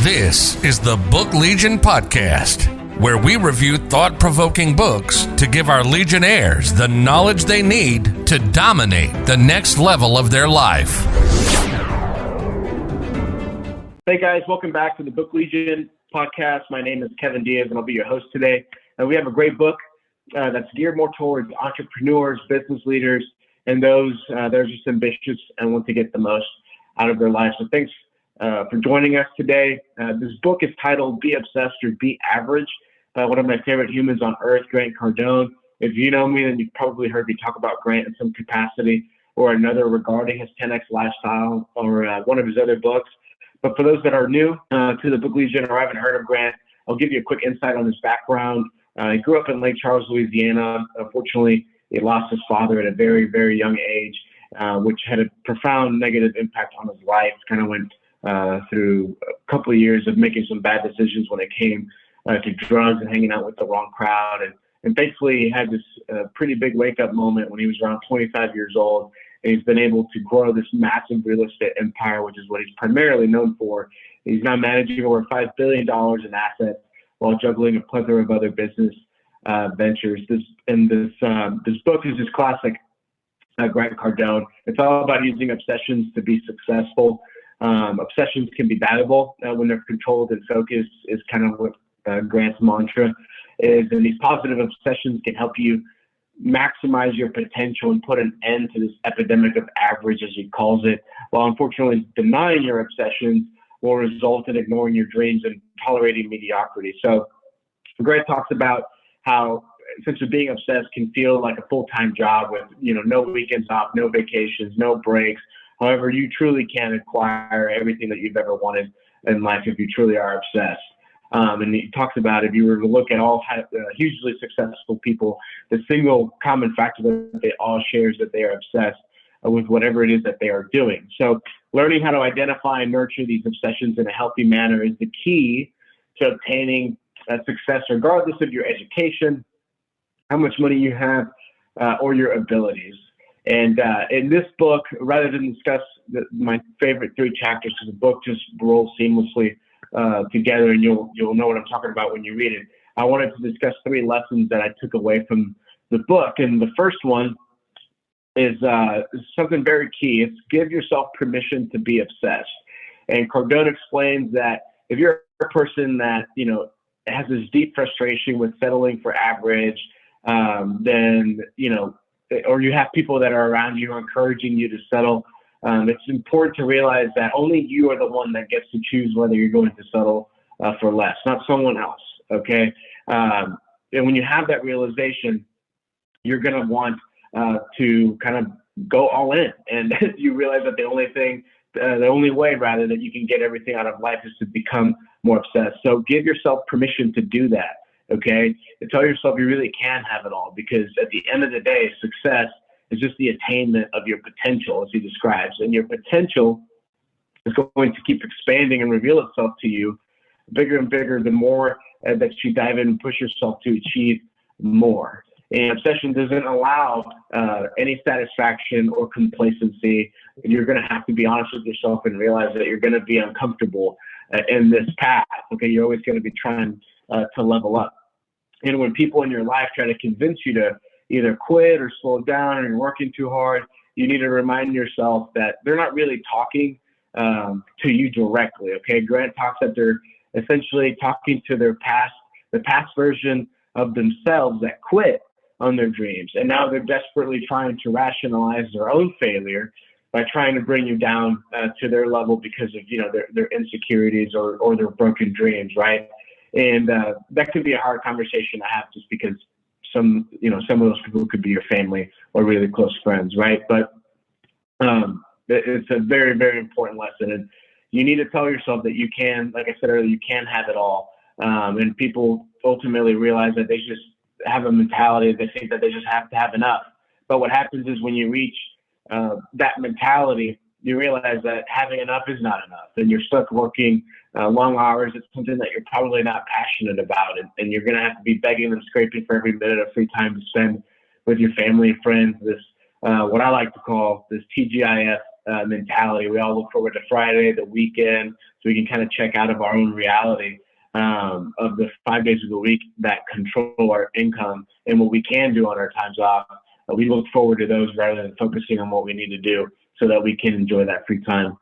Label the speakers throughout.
Speaker 1: This is the Book Legion Podcast, where we review thought-provoking books to give our Legionnaires the knowledge they need to dominate the next level of their life.
Speaker 2: Hey guys, welcome back to the Book Legion Podcast. My name is Kevin Diaz, and I'll be your host today. And we have a great book that's geared more towards entrepreneurs, business leaders, and those that are just ambitious and want to get the most out of their lives. So thanks for joining us today. This book is titled Be Obsessed or Be Average by one of my favorite humans on earth, Grant Cardone. If you know me, then you've probably heard me talk about Grant in some capacity or another regarding his 10X lifestyle or one of his other books. But for those that are new to the Book Legion or haven't heard of Grant, I'll give you a quick insight on his background. He grew up in Lake Charles, Louisiana. Unfortunately, he lost his father at a very, very young age, which had a profound negative impact on his life. Kind of went through a couple of years of making some bad decisions when it came to drugs and hanging out with the wrong crowd. And thankfully, he had this pretty big wake-up moment when he was around 25 years old. And he's been able to grow this massive real estate empire, which is what he's primarily known for. He's now managing over $5 billion in assets while juggling a plethora of other business ventures. This book is just classic Grant Cardone. It's all about using obsessions to be successful. Obsessions can be valuable when they're controlled and focused, is kind of what Grant's mantra is. And these positive obsessions can help you maximize your potential and put an end to this epidemic of average, as he calls it, while unfortunately denying your obsessions will result in ignoring your dreams and tolerating mediocrity. So Grant talks about how essentially being obsessed can feel like a full-time job with, no weekends off, no vacations, no breaks. However, you truly can acquire everything that you've ever wanted in life if you truly are obsessed. And he talks about if you were to look at all hugely successful people, the single common factor that they all share is that they are obsessed with whatever it is that they are doing. So learning how to identify and nurture these obsessions in a healthy manner is the key to obtaining success, regardless of your education, how much money you have, or your abilities. And in this book, rather than discuss my favorite 3 chapters, because the book just rolls seamlessly together, and you'll know what I'm talking about when you read it, I wanted to discuss 3 lessons that I took away from the book. And the first one is something very key. It's give yourself permission to be obsessed. And Cardone explains that if you're a person that, has this deep frustration with settling for average, then, or you have people that are around you encouraging you to settle, it's important to realize that only you are the one that gets to choose whether you're going to settle for less, not someone else, okay? And when you have that realization, you're going to want to kind of go all in. And you realize that the only way that you can get everything out of life is to become more obsessed. So give yourself permission to do that, okay? And tell yourself you really can have it all, because at the end of the day, success is just the attainment of your potential, as he describes. And your potential is going to keep expanding and reveal itself to you bigger and bigger the more that you dive in and push yourself to achieve more. And obsession doesn't allow any satisfaction or complacency. You're going to have to be honest with yourself and realize that you're going to be uncomfortable in this path. Okay, you're always going to be trying to level up. And when people in your life try to convince you to either quit or slow down or you're working too hard, you need to remind yourself that they're not really talking to you directly. Okay, Grant talks that they're essentially talking to the past version of themselves that quit on their dreams, and now they're desperately trying to rationalize their own failure by trying to bring you down to their level because of their insecurities or their broken dreams, right? And that could be a hard conversation to have, just because some of those people could be your family or really close friends, right? But it's a very, very important lesson, and you need to tell yourself that you can, like I said earlier, you can have it all. And people ultimately realize that they just have a mentality, they think that they just have to have enough. But what happens is when you reach that mentality, you realize that having enough is not enough, and you're stuck working long hours. It's something that you're probably not passionate about, and you're going to have to be begging and scraping for every minute of free time to spend with your family and friends. This what I like to call this TGIF mentality. We all look forward to Friday, the weekend, so we can kind of check out of our own reality of the 5 days of the week that control our income and what we can do on our times off. We look forward to those rather than focusing on what we need to do so that we can enjoy that free time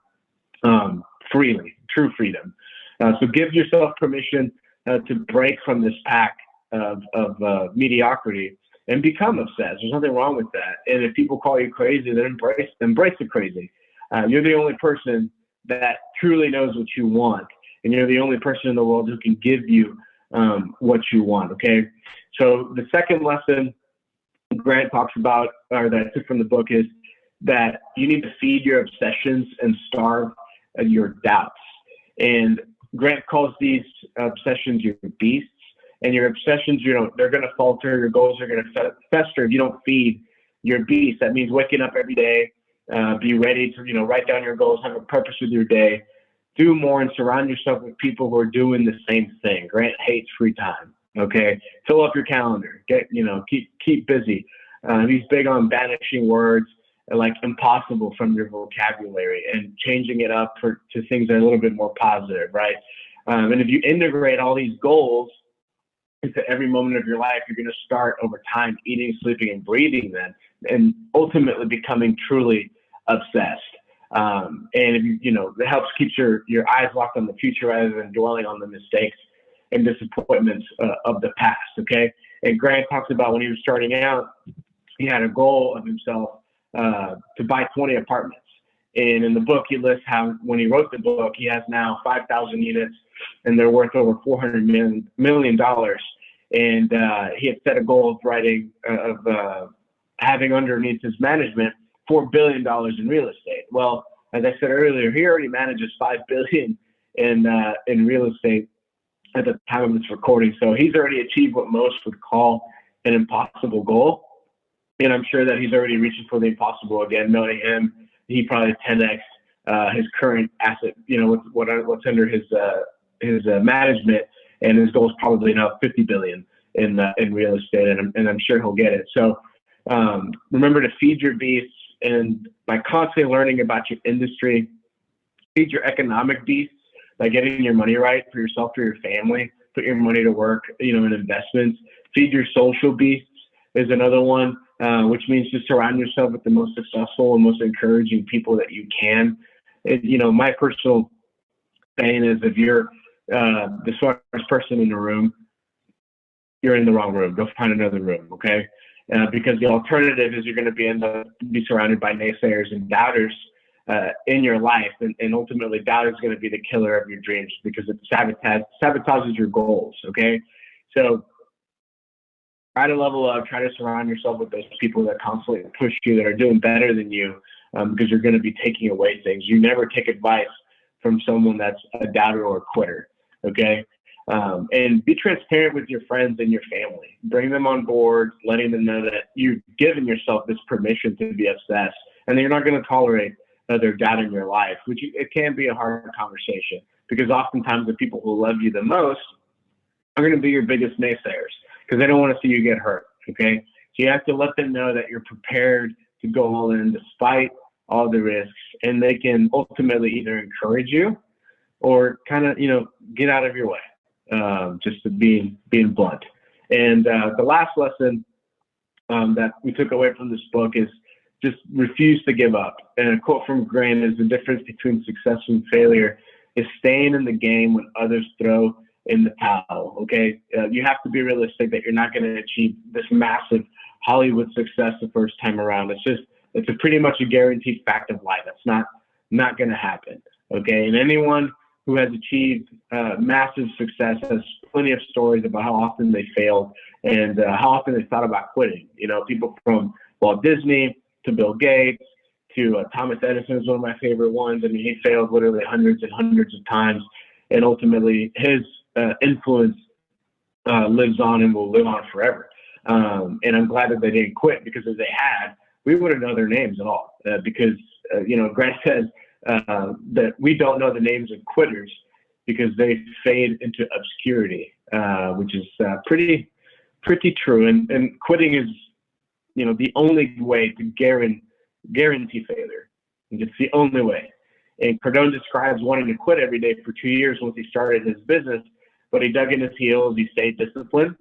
Speaker 2: freely, true freedom. So give yourself permission to break from this pack of mediocrity and become obsessed. There's nothing wrong with that. And if people call you crazy, then embrace the crazy. You're the only person that truly knows what you want. And you're the only person in the world who can give you what you want, okay? So the second lesson Grant talks about, or that I took from the book, is that you need to feed your obsessions and starve your doubts. And Grant calls these obsessions your beasts. And your obsessions, they're going to falter. Your goals are going to fester if you don't feed your beast. That means waking up every day, be ready to, write down your goals, have a purpose with your day, do more, and surround yourself with people who are doing the same thing. Grant hates free time. Okay, fill up your calendar. Keep busy. He's big on banishing words like impossible from your vocabulary and changing it up to things that are a little bit more positive, right? And if you integrate all these goals into every moment of your life, you're going to start over time eating, sleeping, and breathing them, and ultimately becoming truly obsessed. And if it helps keep your eyes locked on the future rather than dwelling on the mistakes and disappointments of the past. Okay. And Grant talks about when he was starting out, he had a goal of himself to buy 20 apartments. And in the book, he lists how when he wrote the book, he has now 5,000 units, and they're worth over $400 million. And he had set a goal of having underneath his management $4 billion in real estate. Well, as I said earlier, he already manages $5 billion in real estate at the time of this recording. So he's already achieved what most would call an impossible goal. And I'm sure that he's already reaching for the impossible again. Knowing him, he probably 10x his current asset, what's under his management, and his goal is probably now 50 billion in real estate, and I'm sure he'll get it. So remember to feed your beasts, and by constantly learning about your industry, feed your economic beasts by getting your money right for yourself, for your family, put your money to work, in investments. Feed your social beasts is another one, which means to surround yourself with the most successful and most encouraging people that you can. My personal saying is, if you're the smartest person in the room, you're in the wrong room. Go find another room, okay? Because the alternative is you're going to be surrounded by naysayers and doubters in your life, and ultimately doubt is going to be the killer of your dreams because it sabotages your goals, okay? So try to level up, try to surround yourself with those people that constantly push you, that are doing better than you, because you're going to be taking away things. You never take advice from someone that's a doubter or a quitter, okay? And be transparent with your friends and your family. Bring them on board, letting them know that you've given yourself this permission to be obsessed, and that you're not going to tolerate their doubt in your life, it can be a hard conversation, because oftentimes the people who love you the most are going to be your biggest naysayers, because they don't want to see you get hurt, okay? So you have to let them know that you're prepared to go all in despite all the risks, and they can ultimately either encourage you or kind of, get out of your way, just to being blunt. And the last lesson that we took away from this book is just refuse to give up. And a quote from Grant is, the difference between success and failure is staying in the game when others throw in the towel, okay? You have to be realistic that you're not going to achieve this massive Hollywood success the first time around. It's a pretty much a guaranteed fact of life. That's not going to happen, okay? And anyone who has achieved massive success has plenty of stories about how often they failed and how often they thought about quitting. People from Walt Disney to Bill Gates to Thomas Edison is one of my favorite ones. I mean, he failed literally hundreds and hundreds of times, and ultimately his influence lives on and will live on forever. And I'm glad that they didn't quit, because if they had, we wouldn't know their names at all. Because, Grant says that we don't know the names of quitters because they fade into obscurity, which is pretty true. And quitting is, the only way to guarantee failure. It's the only way. And Cardone describes wanting to quit every day for 2 years once he started his business, but he dug in his heels. He stayed disciplined.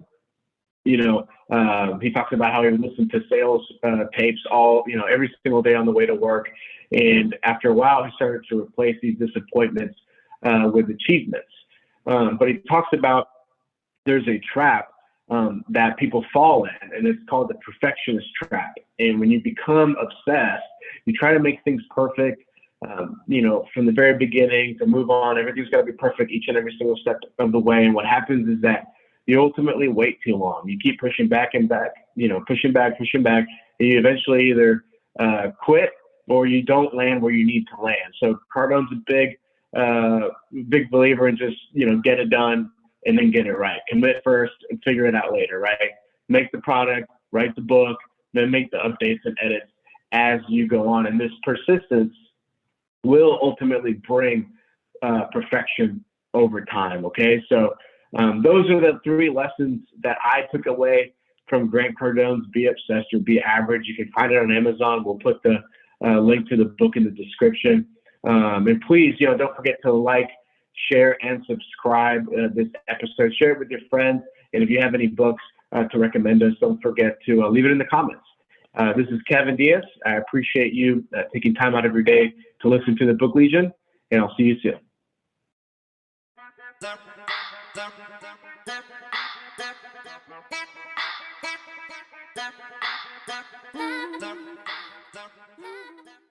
Speaker 2: He talks about how he would listen to sales tapes every single day on the way to work. And after a while, he started to replace these disappointments with achievements. But he talks about there's a trap that people fall in, and it's called the perfectionist trap. And when you become obsessed, you try to make things perfect, from the very beginning to move on. Everything's got to be perfect each and every single step of the way. And what happens is that you ultimately wait too long. You keep pushing back and back, pushing back, and you eventually either quit or you don't land where you need to land. So Cardone's a big believer in just, get it done and then get it right. Commit first and figure it out later, right? Make the product, write the book, then make the updates and edits as you go on. And this persistence will ultimately bring perfection over time, okay? So those are the 3 lessons that I took away from Grant Cardone's Be Obsessed or Be Average. You can find it on Amazon. We'll put the link to the book in the description. And please, don't forget to like, share, and subscribe this episode. Share it with your friends. And if you have any books to recommend us, don't forget to leave it in the comments. This is Kevin Diaz. I appreciate you taking time out of your day to listen to the Book Legion, and I'll see you soon.